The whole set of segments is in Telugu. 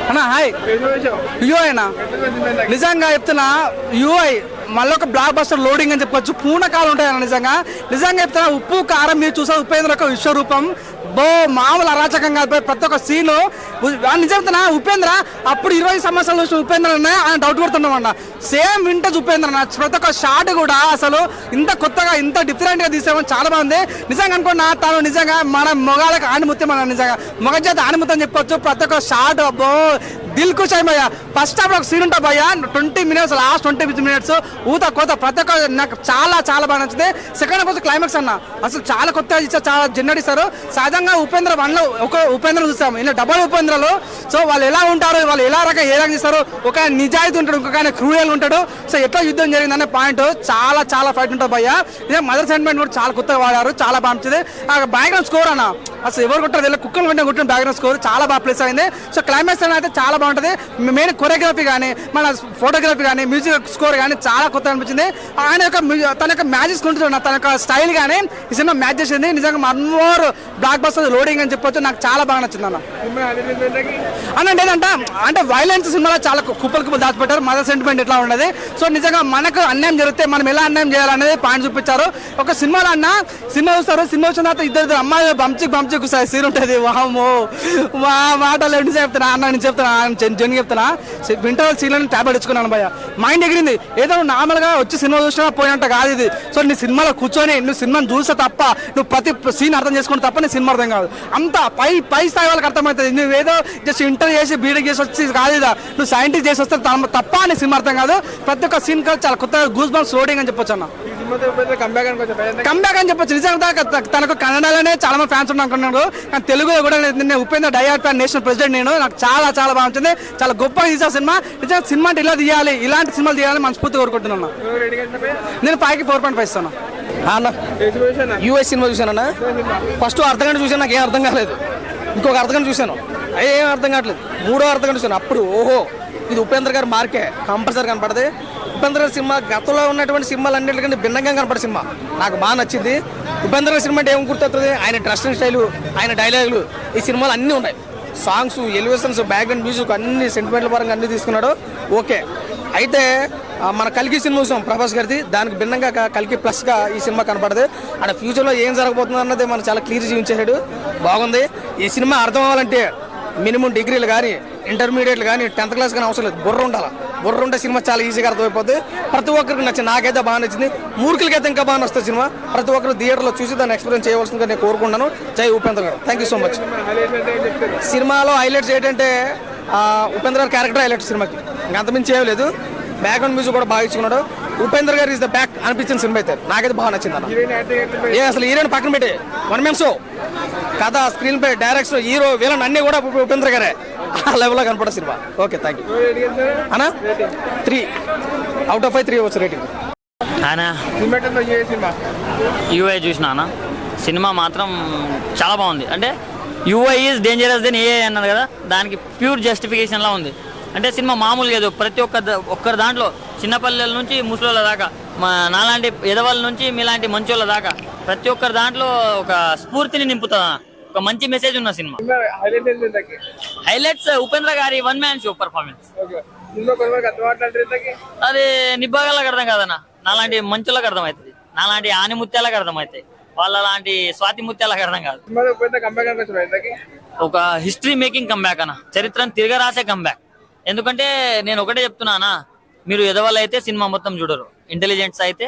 అన్నా హాయ్ యూఐ అన్న నిజంగా చెప్తున్నా యూఐ మళ్ళీ ఒక బ్లాక్ బస్టర్ లోడింగ్ అని చెప్పొచ్చు పూర్ణకాలు ఉంటాయన్న నిజంగా చెప్తున్నా ఉప్పు కారం మీరు చూసా ఉపేంద్ర ఒక విశ్వరూపం మామూలు అరాచకం కాదు ప్రతి ఒక్క సీను నిజం చెప్తున్నా ఉపేంద్ర అప్పుడు 20 సంవత్సరాలు చూసిన ఉపేంద్ర ఆయన డౌట్ పడుతున్నామన్న సేమ్ వింటేజ్ ఉపేంద్ర ప్రతి ఒక్క షాట్ కూడా అసలు ఇంత కొత్తగా ఇంత డిఫరెంట్ గా తీసామని చాలా బాగుంది నిజంగా అనుకున్నా తను నిజంగా మన మొగాలకు ఆనిముత్యం అన్న నిజంగా మొగ చేత ఆనిముత్యం చెప్పొచ్చు ప్రతి ఒక్క షాట్ అబ్బో దిల్ ఖుష్ అయ్యి భయ్యా ఫస్ట్ హాఫ్ లో ఒక సీన్ ఉంటా భయ్యా 20 minutes లాస్ట్ 20 minutes ఊత కోత ప్రతి ఒక్క నాకు చాలా బాగా నచ్చింది సెకండ్ హాఫ్ క్లైమాక్స్ అన్న అసలు చాలా కొత్తగా ఇచ్చారు చాలా జెన్నడిస్తారు సహజంగా ఉపేంద్ర వన్ లో ఒక ఉపేంద్ర చూస్తాం ఇలా డబల్ ఉపేంద్రలో సో వాళ్ళు ఎలా ఉంటారు వాళ్ళు ఏ రకంగా చేస్తారు ఒక నిజాయితీ ఉంటాడు ఇంకొక క్రూయల్ ఉంటాడు సో ఎట్లా యుద్ధం జరిగిందనే పాయింట్ చాలా ఫైట్ ఉంటుంది భయ్యా ఇదే మదర్ సెంటిమెంట్ కూడా చాలా కొత్తగా వాడారు చాలా బాగా నచ్చింది బ్యాక్గ్రౌండ్ స్కోర్ అన్న అసలు ఎవరు కొట్టారు ఇలా కుక్కలు వెంటనే కొట్టిన బ్యాక్గ్రౌండ్ స్కోర్ చాలా బాగా ప్లేస్ అయింది సో క్లైమాక్స్ అయితే చాలా బాగుంటుంది మెయిన్ కొరియోగ్రఫీ కానీ మన ఫోటోగ్రఫీ కానీ మ్యూజిక్ స్కోర్ కానీ చాలా కొత్త అనిపించింది ఆయన యొక్క తన యొక్క మ్యాచెస్ ఉంటుంది తన యొక్క స్టైల్ కానీ ఈ సినిమా మ్యాచ్ చేసింది నిజంగా మోర్ బ్లాక్ బస్టర్ లోడింగ్ అని చెప్పొచ్చు నాకు చాలా బాగా నచ్చింది అన్న ఏంటంటే అంటే వైలెన్స్ సినిమాలో చాలా కుప్పలు దాచిపెట్టారు మదర్ సెంటిమెంట్ ఎట్లా ఉండదు సో నిజంగా మనకు అన్యాయం జరిగితే మనం ఎలా అన్యాయం చేయాలనేది పాయింట్ చూపించారు ఒక సినిమాలో అన్న సినిమా చూస్తారు సినిమా వచ్చిన తర్వాత ఇద్దరు అమ్మాయి బంచి సీన్ ఉంటుంది వామో మా మాటలు ఎన్ని చెప్తున్నా అన్న నేను చెప్తున్నా జన్ చెప్తున్నా వింటర్ సీన్లను ట్యాబ్లెట్ ఇచ్చుకున్నాను భయ్య మైండ్ ఎగిరింది ఏదో నార్మల్ గా వచ్చి సినిమా చూసినా పోయినట్టు కాదు ఇది సో నీ సినిమాలో కూర్చొని నువ్వు సినిమాను చూస్తే తప్ప నువ్వు ప్రతి సీన్ అర్థం చేసుకుంటే తప్ప నీ సినిమా అర్థం కాదు అంత పై స్థాయి వాళ్ళకి అర్థమవుతుంది నువ్వేదో జస్ట్ ఇంటర్ చేసి బీడీ చేసి వచ్చి కాదు ఇదా నువ్వు సైంటిస్ట్ చేసి వస్తే తప్ప నీ సినిమా అర్థం కాదు ప్రతి ఒక్క సీన్ చాలా కొత్తగా గూస్ బంప్స్ లోడింగ్ అని చెప్పొచ్చు అన్న కంబ్యాక్ అని చెప్పొచ్చు నిజంగా తనకు కన్నడలోనే చాలా మంది ఫ్యాన్స్ ఉన్నాను కానీ తెలుగులో కూడా నేను Upendra diehard fan national president నేను నాకు చాలా బాగుంటుంది చాలా గొప్పగా తీసా సినిమా నిజంగా సినిమా అంటే ఇలా తీయాలి ఇలాంటి సినిమాలు తీయాలని మనస్ఫూర్తి కోరుకుంటున్నాను నేను 5కి 4.5 ఇస్తాను యూఎస్ సినిమా చూసానన్నా ఫస్ట్ అర్ధగంట చూసాను నాకు ఏం అర్థం కాలేదు ఇంకొక అర్ధగంట చూశాను ఏం అర్థం కావట్లేదు మూడో అర్ధగంట చూసాను అప్పుడు ఓహో ఇది ఉపేంద్ర గారి మార్కే కంపల్సరీ కనపడదు ఉపేంద్ర గారి సినిమా గతంలో ఉన్నటువంటి సినిమాలు అన్నింటికంటే భిన్నంగా కనపడే సినిమా నాకు బాగా నచ్చింది ఉపేంద్ర గారి సినిమా అంటే ఏం గుర్తొస్తుంది ఆయన డ్రెస్సింగ్ స్టైలు ఆయన డైలాగులు ఈ సినిమాలు అన్నీ ఉన్నాయి సాంగ్స్ ఎలివేషన్స్ బ్యాక్గ్రౌండ్ మ్యూజిక్ అన్ని సెంటిమెంట్ల పరంగా అన్ని తీసుకున్నాడు ఓకే అయితే మన కల్కి సినిమా చూసాం ప్రభాస్ గారిది దానికి భిన్నంగా కల్కి ప్లస్గా ఈ సినిమా కనపడదు అండ్ ఫ్యూచర్లో ఏం జరగబోతుంది అన్నది మనం చాలా క్లియర్ చూపించేసాడు బాగుంది ఈ సినిమా అర్థం అవ్వాలంటే మినిమం డిగ్రీలు కానీ ఇంటర్మీడియట్లు కానీ 10th క్లాస్ కానీ అవసరం లేదు బుర్ర ఉంటే సినిమా చాలా ఈజీగా అర్థమైపోద్ది ప్రతి ఒక్కరికి నచ్చింది నాకైతే బాగా నచ్చింది మూర్ఖులకైతే ఇంకా బాగా నచ్చుతుంది సినిమా ప్రతి ఒక్కరు థియేటర్లో చూసి దాన్ని ఎక్స్పీరియన్స్ చేయవలసిందిగా నేను కోరుకుంటున్నాను జై ఉపేంద్ర గారు థ్యాంక్ యూ సో మచ్ సినిమాలో హైలైట్స్ ఏంటంటే ఉపేంద్ర గారి క్యారెక్టర్ హైలైట్ సినిమాకి ఇంకా అంతమించి ఏం లేదు బ్యాక్గ్రౌండ్ మ్యూజిక్ కూడా బాగా ఇచ్చుకున్నాడు ఉపేంద్ర గారు ఇస్ ద బ్యాక్ అనిపించిన సినిమా అయితే నాకైతే బాగా నచ్చింది అన్న అసలు హీరోని పక్కన పెట్టి 1 man షో కథ స్క్రీన్ పై డైరెక్షన్ హీరో విలన్ అన్ని కూడా ఉపేంద్ర గారే ఆ లెవెల్లో కనపడే సినిమా ఓకే థ్యాంక్ యూ అన్నా 3 out of 5 3 వచ్చు రేటింగ్ యూఐ చూసినా అన్న సినిమా మాత్రం చాలా బాగుంది అంటే UI is dangerous than AI అన్నారు కదా దానికి ప్యూర్ జస్టిఫికేషన్లా ఉంది అంటే సినిమా మామూలు లేదు ప్రతి ఒక్కరి దాంట్లో చిన్నపల్లెల నుంచి ముసలోళ్ళ దాకా నాలాంటి ఎదవాళ్ళ నుంచి మీలాంటి మంచోళ్ళ దాకా ప్రతి ఒక్కరి దాంట్లో ఒక స్ఫూర్తిని నింపుతుంది ఒక మంచి మెసేజ్ ఉన్న సినిమా హైలైట్స్ ఉపేంద్ర గారి 1 man షో పర్ఫార్మెన్స్ అది నిబ్బాగాళ్ళకి అర్థం కాదన్న నాలాంటి మంచులకు అర్థమవుతుంది నాలాంటి ఆనిముత్యాలకు అర్థమవుతాయి వాళ్ళ లాంటి స్వాతి ముత్యాలకు అర్థం కాదు ఒక హిస్టరీ మేకింగ్ కంబ్యాక్ అన్న చరిత్రను తిరగరాసే కంబ్యాక్ ఎందుకంటే నేను ఒకటే చెప్తున్నానా మీరు ఎదవాళ్ళు అయితే సినిమా మొత్తం చూడరు ఇంటెలిజెంట్స్ అయితే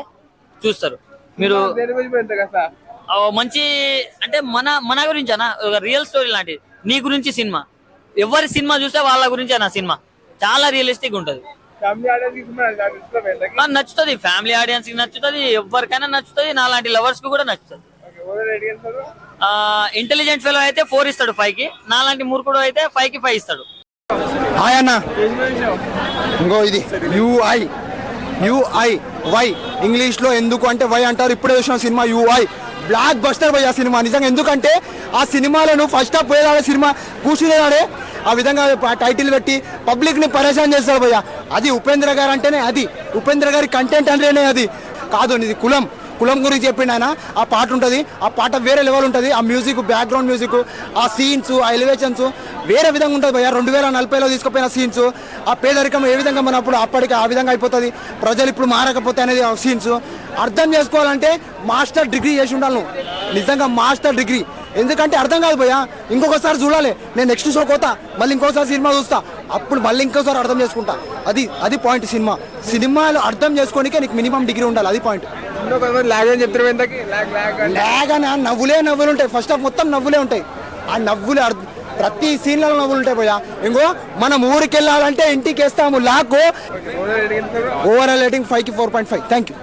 చూస్తారు మీరు మంచి అంటే మన గురించి అన్న ఒక రియల్ స్టోరీ లాంటిది నీ గురించి సినిమా ఎవరి సినిమా చూస్తే వాళ్ళ గురించి అన్న సినిమా చాలా రియలిస్టిక్ ఉంటుంది నచ్చుతుంది ఫ్యామిలీ ఆడియన్స్ కి నచ్చుతుంది ఎవరికైనా నచ్చుతుంది నాలాంటి లవర్స్ కి కూడా నచ్చుతుంది ఇంటెలిజెంట్ ఫెలో అయితే 4 ఇస్తాడు 5కి నాలాంటి మూర్ఖుడు అయితే 5కి 5 ఇస్తాడు హాయ్ అన్న ఇంకో ఇది యుఐ వై ఇంగ్లీష్లో ఎందుకు అంటే వై అంటారు ఇప్పుడే చూసిన సినిమా యుఐ బ్లాక్ బస్టర్ పోయి ఆ సినిమా నిజంగా ఎందుకంటే ఆ సినిమాలను ఫస్ట్ హాఫ్ పోయేదాడే సినిమా కూర్చునేదాడే ఆ విధంగా టైటిల్ పెట్టి పబ్లిక్ని పరేషాన్ చేస్తాడు భయ్య అది ఉపేంద్ర గారు అంటేనే అది ఉపేంద్ర గారి కంటెంట్ అంటేనే అది కాదు ఇది కులం కులం గురించి చెప్పిండు ఆయన. ఆ పాట ఉంటుంది, ఆ పాట వేరే లెవెల్ ఉంటుంది. ఆ మ్యూజిక్, బ్యాక్గ్రౌండ్ మ్యూజిక్, ఆ సీన్స్, ఆ ఎలివేషన్స్ వేరే విధంగా ఉంటుంది భయ్య. 2040లో తీసుకుపోయిన సీన్స్, ఆ పేదరికం ఏ విధంగా మన అప్పటికి ఆ విధంగా అయిపోతుంది, ప్రజలు ఇప్పుడు మారకపోతే అనేది ఆ సీన్స్ అర్థం చేసుకోవాలంటే మాస్టర్ డిగ్రీ చేసి ఉండాలి నువ్వు, నిజంగా మాస్టర్ డిగ్రీ. ఎందుకంటే అర్థం కాదు భయ్య, ఇంకొకసారి చూడాలి. నేను నెక్స్ట్ షో కోతా, మళ్ళీ ఇంకోసారి సినిమా చూస్తా, అప్పుడు మళ్ళీ ఇంకోసారి అర్థం చేసుకుంటా. అది పాయింట్. సినిమాలు అర్థం చేసుకోనికే నీకు మినిమం డిగ్రీ ఉండాలి, అది పాయింట్. లాగ్ అని నవ్వులు ఉంటాయి. ఫస్ట్ హాఫ్ మొత్తం నవ్వులే ఉంటాయి. ఆ నవ్వులే ప్రతి సీన్లలో నవ్వులు ఉంటాయి భయ్య. ఇంకో మనం ఊరికి వెళ్ళాలంటే ఇంటికి వేస్తాము లాక్. ఓవరాల్ రేటింగ్ 5కి 4.5. Thank you.